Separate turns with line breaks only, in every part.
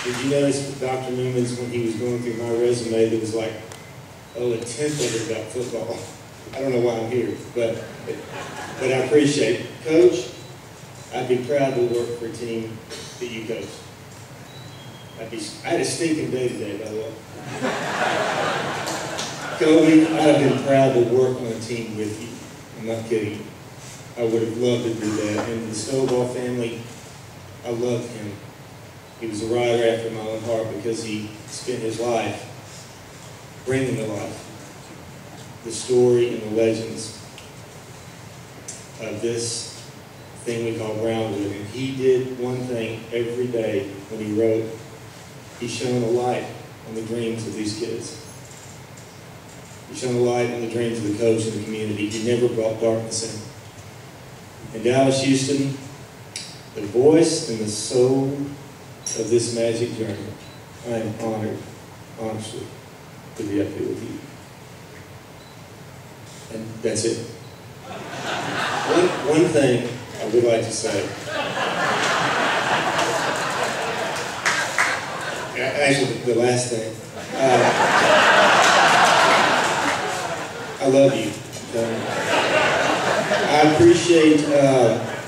Did you notice Dr. Newman's, when he was going through my resume, there was like, oh, a tenth of it about football. I don't know why I'm here, but I appreciate it. Coach, I'd be proud to work for a team that you coach. I had a stinking day today, by the way. Kobe, I'd have been proud to work on a team with you. I'm not kidding you. I would have loved to do that. And the Snowball family, I loved him. He was a rider after my own heart because he spent his life bringing to life the story and the legends of this thing we call Brownwood. And he did one thing every day when he wrote. He shone a light on the dreams of these kids. He shone a light on the dreams of the coach and the community. He never brought darkness in. And Dallas Houston, the voice and the soul of this magic journey, I am honored, honestly, to be up here with you. And that's it. One thing I would like to say. Actually, the last thing. I love you. I appreciate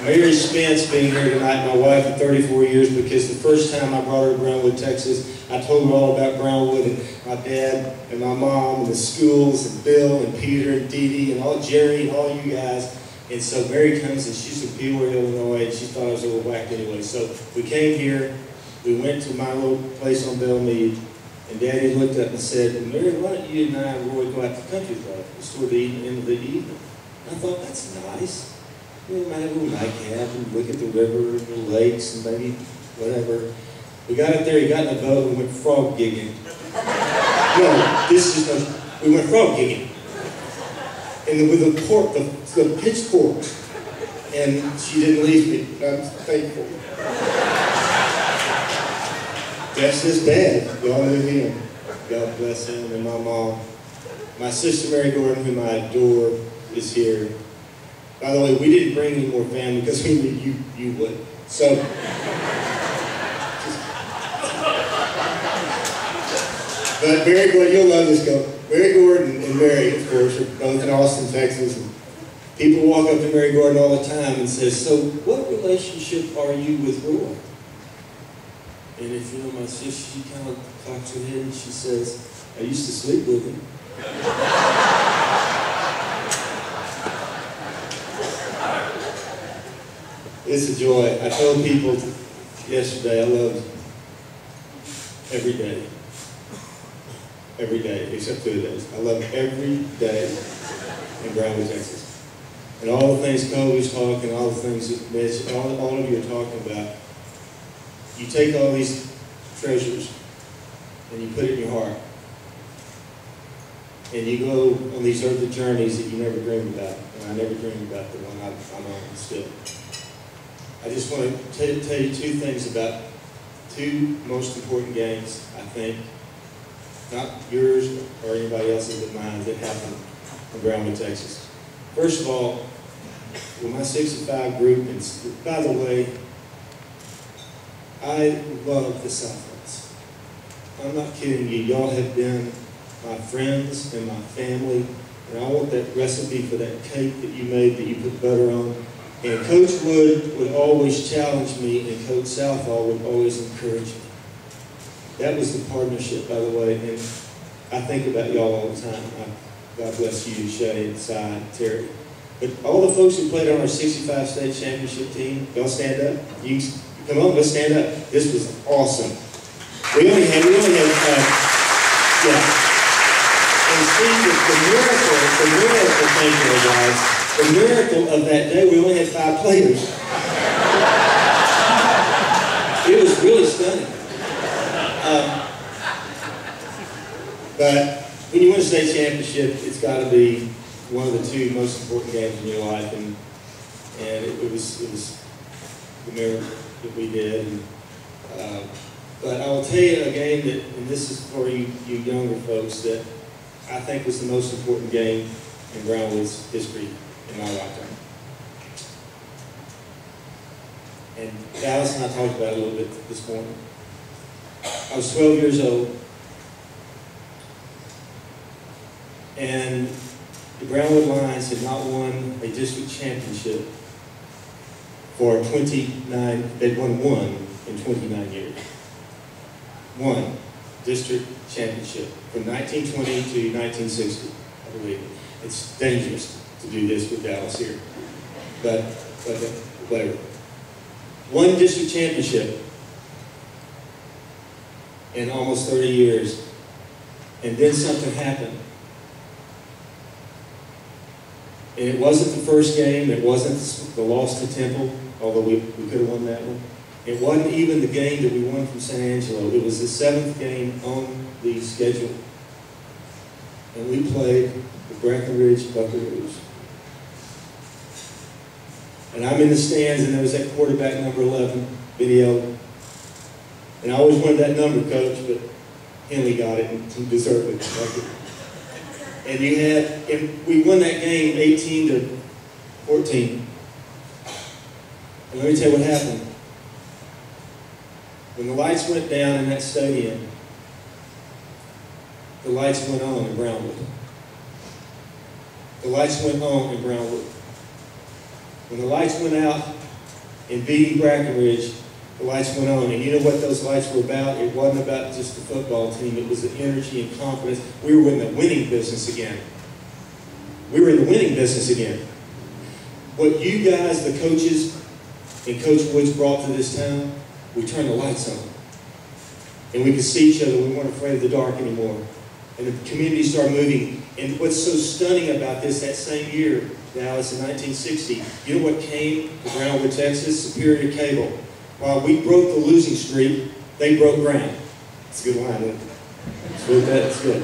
Mary Spence being here tonight, my wife of 34 years, because the first time I brought her to Brownwood, Texas, I told her all about Brownwood and my dad and my mom and the schools and Bill and Peter and Dee Dee and all Jerry and all you guys. And so Mary comes and she's from Peoria, Illinois, and she thought I was a little whacked anyway. So we came here, we went to my little place on Bellmead, and Daddy looked up and said, Mary, why don't you and I and Roy go out to the country club? It's toward the end of the evening. I thought, that's nice. We might have a little nightcap and look at the river and the lakes and maybe whatever. We got up there, he got in the boat and went frog gigging. No, this is just, we went frog gigging. And with the cork, the pitchfork. And she didn't leave me. I'm thankful. That's his dad. Y'all knew him. God bless him and my mom. My sister Mary Gordon, whom I adore, is here. By the way, we didn't bring any more family because we knew you would. So, but Mary Gordon, you'll love this girl. Mary Gordon and Mary, of course, are both in Austin, Texas. And people walk up to Mary Gordon all the time and say, so what relationship are you with Roy? And if you know my sister, she kind of cocks her head and she says, I used to sleep with him. It's a joy. I told people yesterday I loved every day. Every day, except 2 days. I love every day in Brownwood, Texas. And all the things Kobe's talking, all the things that Mitch, all of you are talking about, you take all these treasures and you put it in your heart. And you go on these earthly journeys that you never dreamed about. And I never dreamed about the one I'm on still. I just want to tell you 2 things about 2 most important games, I think. Not yours or anybody else's but mine, that happened in Brownwood, Texas. First of all, with my 65 group, and by the way, I love the Southlands. I'm not kidding you. Y'all have been my friends and my family, and I want that recipe for that cake that you made that you put butter on. And Coach Wood would always challenge me, and Coach Southall would always encourage me. That was the partnership, by the way, and I think about y'all all the time. God bless you, Shay, and Cy, and Terry. But all the folks who played on our 65 state championship team, y'all stand up. You come on, let's stand up. This was awesome. We only had, yeah. And see, the miracle, thank you guys. The miracle of that day, we only had 5 players. It was really stunning. But when you win a state championship, it's got to be one of the 2 most important games in your life, and it was the miracle that we did. And, but I will tell you a game that, and this is for you younger folks, that I think was the most important game in Brownwood's history in my lifetime. And Dallas and I talked about it a little bit this morning. I was 12 years old, and the Brownwood Lions had not won a district championship for 29, they'd won one in 29 years. One district championship from 1920 to 1960, I believe. It's dangerous to do this with Dallas here, but whatever. One district championship in almost 30 years, and then something happened. And it wasn't the first game, it wasn't the loss to Temple, although we could have won that one. It wasn't even the game that we won from San Angelo. It was the 7th game on the schedule. And we played the Breckenridge Buckaroos. And I'm in the stands, and there was that quarterback, number 11, Benny Elder. And I always wanted that number, Coach, but Henley got it and he deserved it. And we won that game 18-14. And let me tell you what happened. When the lights went down in that stadium, the lights went on in Brownwood. The lights went on in Brownwood. When the lights went out in BD Breckenridge, the lights went on. And you know what those lights were about? It wasn't about just the football team. It was the energy and confidence. We were in the winning business again. We were in the winning business again. What you guys, the coaches, and Coach Woods brought to this town, we turned the lights on. And we could see each other. We weren't afraid of the dark anymore. And the community started moving. And what's so stunning about this, that same year, Dallas, in 1960, you know what came to Brownwood, Texas? Superior Cable. While we broke the losing streak, they broke ground. It's a good line, isn't it? That's good.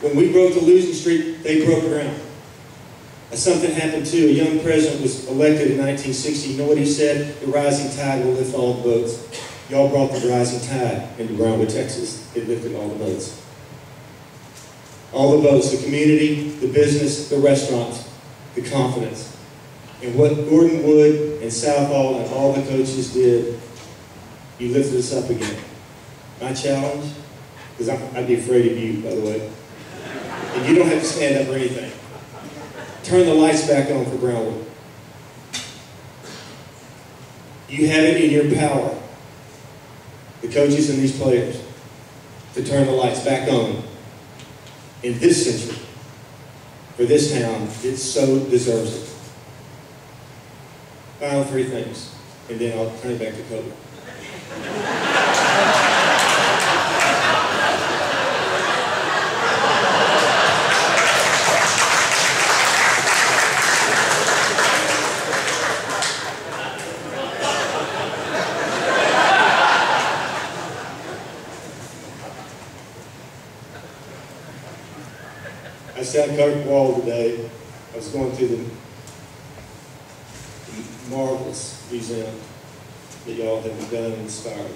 When we broke the losing streak, they broke ground. Something happened too. A young president was elected in 1960. You know what he said? The rising tide will lift all the boats. Y'all brought the rising tide into Brownwood, Texas. It lifted all the boats. All the boats, the community, the business, the restaurants, the confidence. And what Gordon Wood and Southall and all the coaches did, you lifted us up again. My challenge, because I'd be afraid of you, by the way, and you don't have to stand up or anything. Turn the lights back on for Brownwood. You have it in your power, the coaches and these players, to turn the lights back on in this century for this town. It so deserves it. Final 3 things, and then I'll turn it back to Kobe. I sat on Curtain Wall today. I was going through the marvelous museum that y'all have done and inspired.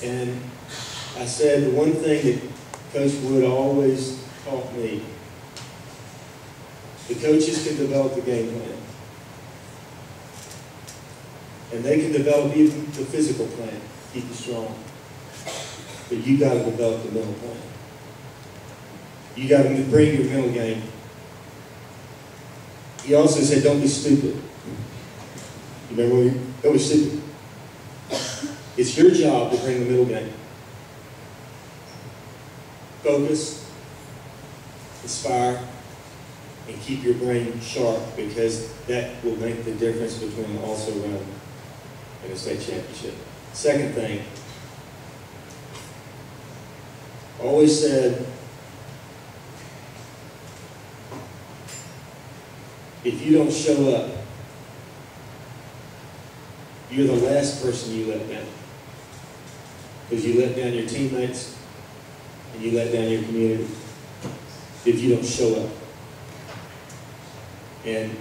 And I said the one thing that Coach Wood always taught me, the coaches can develop the game plan. And they can develop even the physical plan, keep you strong. But you got to develop the mental plan. You got to bring your mental game. He also said, don't be stupid. You remember when you, don't be stupid. It's your job to bring the middle game. Focus, inspire, and keep your brain sharp, because that will make the difference between also run and a state championship. Second thing, I always said, if you don't show up, you're the last person you let down. Because you let down your teammates and you let down your community if you don't show up. And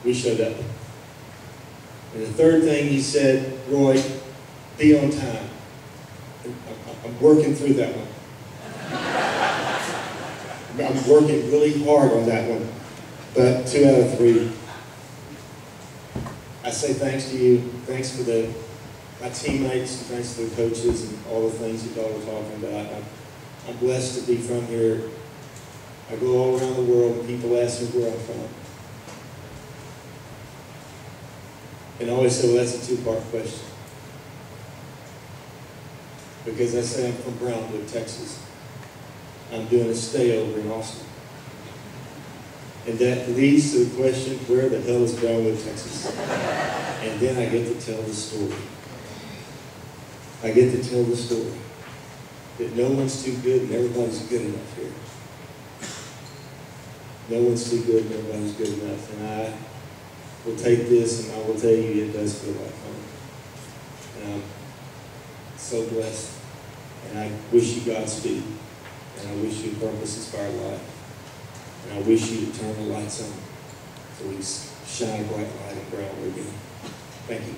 we showed up. And the third thing he said, Roy, be on time. I'm working through that one. I'm working really hard on that one. But 2 out of 3. I say thanks to you. Thanks for my teammates, and thanks to the coaches and all the things that y'all were talking about. I'm blessed to be from here. I go all around the world and people ask me where I'm from. And I always say, well, that's a two-part question. Because I say I'm from Brownwood, Texas. I'm doing a stay over in Austin. And that leads to the question, where the hell is Brownwood, Texas? And then I get to tell the story. I get to tell the story that no one's too good and everybody's good enough here. No one's too good and everybody's good enough. And I will take this and I will tell you it does feel like home. And I'm so blessed. And I wish you Godspeed. And I wish you a purpose-inspired life. And I wish you to turn the lights on so we shine a bright light in Brownwood again. Thank you.